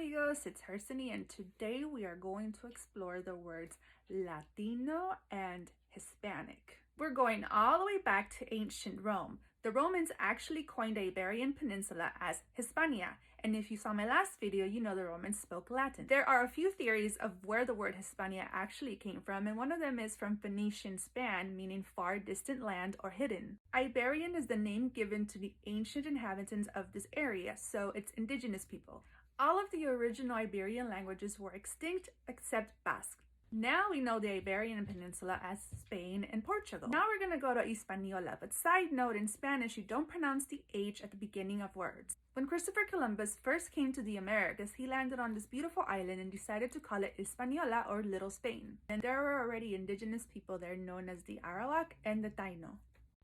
amigos, it's Herceny, and today we are going to explore the words Latino and Hispanic. We're going all the way back to ancient Rome. The Romans actually coined the Iberian Peninsula as Hispania, and if you saw my last video, you know the Romans spoke Latin. There are a few theories of where the word Hispania actually came from, and one of them is from Phoenician span, meaning far distant land or hidden. Iberian is the name given to the ancient inhabitants of this area, so it's indigenous people. All of the original Iberian languages were extinct except Basque. Now we know the Iberian Peninsula as Spain and Portugal. Now we're going to go to Hispaniola, but side note, in Spanish you don't pronounce the H at the beginning of words. When Christopher Columbus first came to the Americas, he landed on this beautiful island and decided to call it Hispaniola, or Little Spain. And there were already indigenous people there known as the Arawak and the Taino.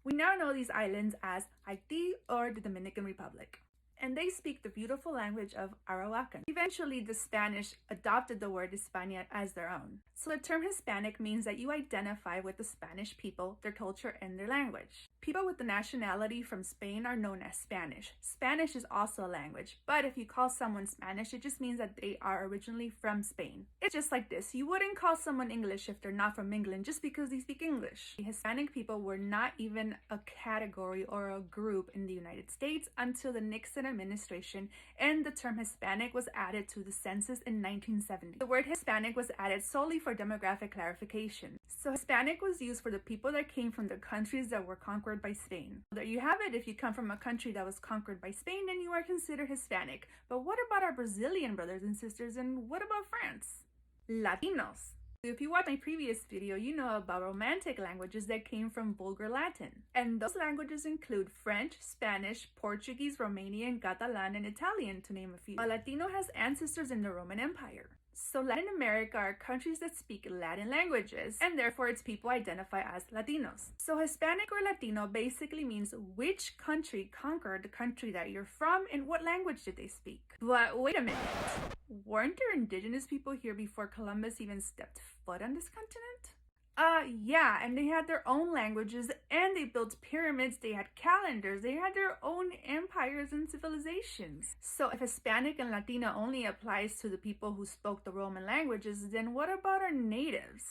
We now know these islands as Haiti or the Dominican Republic, and they speak the beautiful language of Arawakan. Eventually, the Spanish adopted the word Hispania as their own. So the term Hispanic means that you identify with the Spanish people, their culture, and their language. People with the nationality from Spain are known as Spanish. Spanish is also a language, but if you call someone Spanish, it just means that they are originally from Spain. It's just like this. You wouldn't call someone English if they're not from England just because they speak English. The Hispanic people were not even a category or a group in the United States until the Nixon administration, and the term Hispanic was added to the census in 1970. The word Hispanic was added solely for demographic clarification. So Hispanic was used for the people that came from the countries that were conquered by Spain. There you have it. If you come from a country that was conquered by Spain, then you are considered Hispanic. But what about our Brazilian brothers and sisters, and what about France? Latinos. If you watched my previous video, you know about Romantic languages that came from Vulgar Latin. And those languages include French, Spanish, Portuguese, Romanian, Catalan, and Italian, to name a few. A Latino has ancestors in the Roman Empire. So Latin America are countries that speak Latin languages, and therefore its people identify as Latinos. So Hispanic or Latino basically means which country conquered the country that you're from and what language did they speak. But wait a minute. Weren't there indigenous people here before Columbus even stepped foot on this continent? Yeah, and they had their own languages, and they built pyramids, they had calendars, they had their own empires and civilizations. So if Hispanic and Latino only applies to the people who spoke the Roman languages, then what about our natives?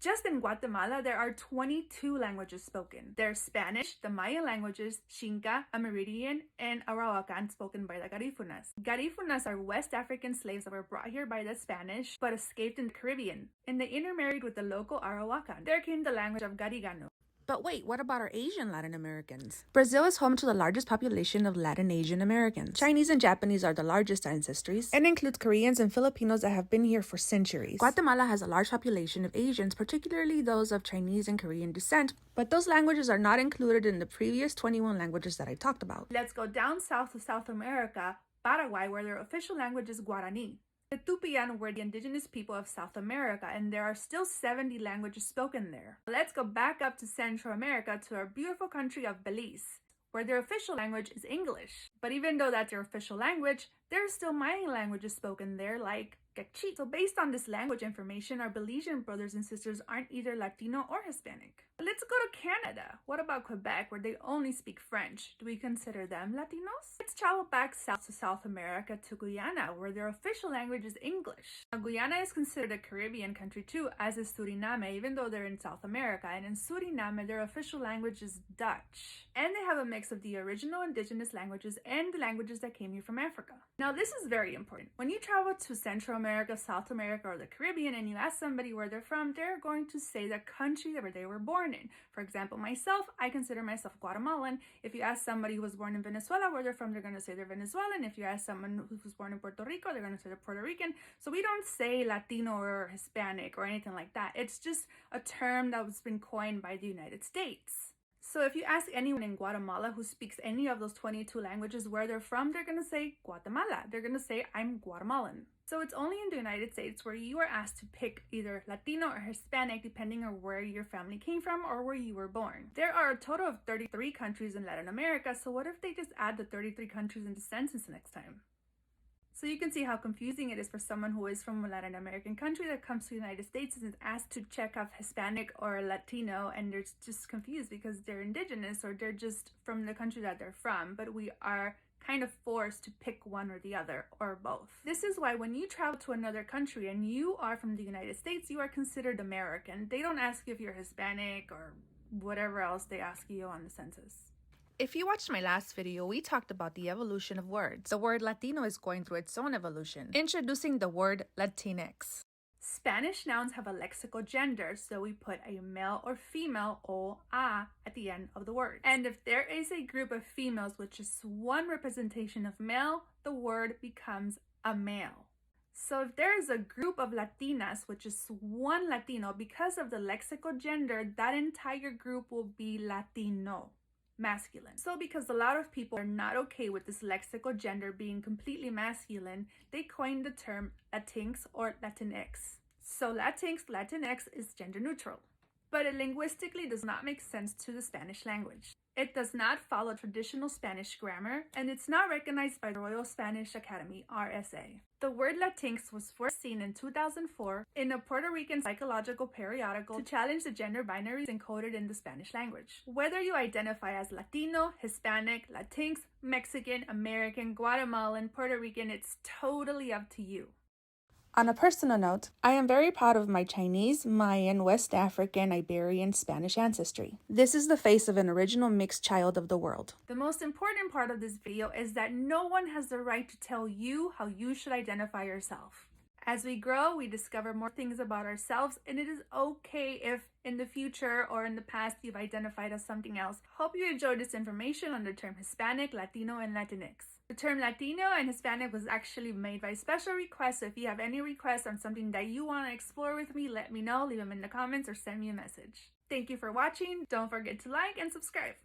Just in Guatemala, there are 22 languages spoken. There's Spanish, the Maya languages, Xinca, Amerindian, and Arawakan, spoken by the Garifunas. Garifunas are West African slaves that were brought here by the Spanish, but escaped in the Caribbean, and they intermarried with the local Arawakan. There came the language of Garigano. But wait, what about our Asian Latin Americans? Brazil is home to the largest population of Latin Asian Americans. Chinese and Japanese are the largest ancestries, and includes Koreans and Filipinos that have been here for centuries. Guatemala has a large population of Asians, particularly those of Chinese and Korean descent, but those languages are not included in the previous 21 languages that I talked about. Let's go down south to South America, Paraguay, where their official language is Guarani. The Tupian were the indigenous people of South America, and there are still 70 languages spoken there. Let's go back up to Central America to our beautiful country of Belize, where their official language is English. But even though that's their official language, there are still Mayan languages spoken there, like Quechua. So based on this language information, our Belizean brothers and sisters aren't either Latino or Hispanic. Let's go to Canada. What about Quebec, where they only speak French? Do we consider them Latinos? Let's travel back south to South America to Guyana, where their official language is English. Now, Guyana is considered a Caribbean country too, as is Suriname, even though they're in South America. And in Suriname, their official language is Dutch. And they have a mix of the original indigenous languages and the languages that came here from Africa. Now, this is very important. When you travel to Central America, South America, or the Caribbean, and you ask somebody where they're from, they're going to say the country where they were born in. For example, myself, I consider myself Guatemalan. If you ask somebody who was born in Venezuela where they're from, they're going to say they're Venezuelan. If you ask someone who was born in Puerto Rico, they're going to say they're Puerto Rican. So we don't say Latino or Hispanic or anything like that. It's just a term that was been coined by the United States. So if you ask anyone in Guatemala who speaks any of those 22 languages where they're from, they're going to say Guatemala. They're going to say, I'm Guatemalan. So it's only in the United States where you are asked to pick either Latino or Hispanic depending on where your family came from or where you were born. There are a total of 33 countries in Latin America, so what if they just add the 33 countries in the census next time? So you can see how confusing it is for someone who is from a Latin American country that comes to the United States and is asked to check off Hispanic or Latino, and they're just confused because they're indigenous or they're just from the country that they're from, but we are kind of forced to pick one or the other, or both. This is why when you travel to another country and you are from the United States, you are considered American. They don't ask you if you're Hispanic or whatever else they ask you on the census. If you watched my last video, we talked about the evolution of words. The word Latino is going through its own evolution. Introducing the word Latinx. Spanish nouns have a lexical gender, so we put a male or female o a at the end of the word. And if there is a group of females which is one representation of male, the word becomes a male. So if there is a group of Latinas which is one Latino, because of the lexical gender, that entire group will be Latino, masculine. So because a lot of people are not okay with this lexical gender being completely masculine, they coined the term Latinx or Latinx. So Latinx, Latinx is gender neutral, but it linguistically does not make sense to the Spanish language. It does not follow traditional Spanish grammar, and it's not recognized by the Royal Spanish Academy, RSA. The word Latinx was first seen in 2004 in a Puerto Rican psychological periodical to challenge the gender binaries encoded in the Spanish language. Whether you identify as Latino, Hispanic, Latinx, Mexican, American, Guatemalan, Puerto Rican, it's totally up to you. On a personal note, I am very proud of my Chinese, Mayan, West African, Iberian, Spanish ancestry. This is the face of an original mixed child of the world. The most important part of this video is that no one has the right to tell you how you should identify yourself. As we grow, we discover more things about ourselves, and it is okay if in the future or in the past you've identified as something else. Hope you enjoyed this information on the term Hispanic, Latino, and Latinx. The term Latino and Hispanic was actually made by special request, so if you have any requests on something that you want to explore with me, let me know, leave them in the comments or send me a message. Thank you for watching. Don't forget to like and subscribe.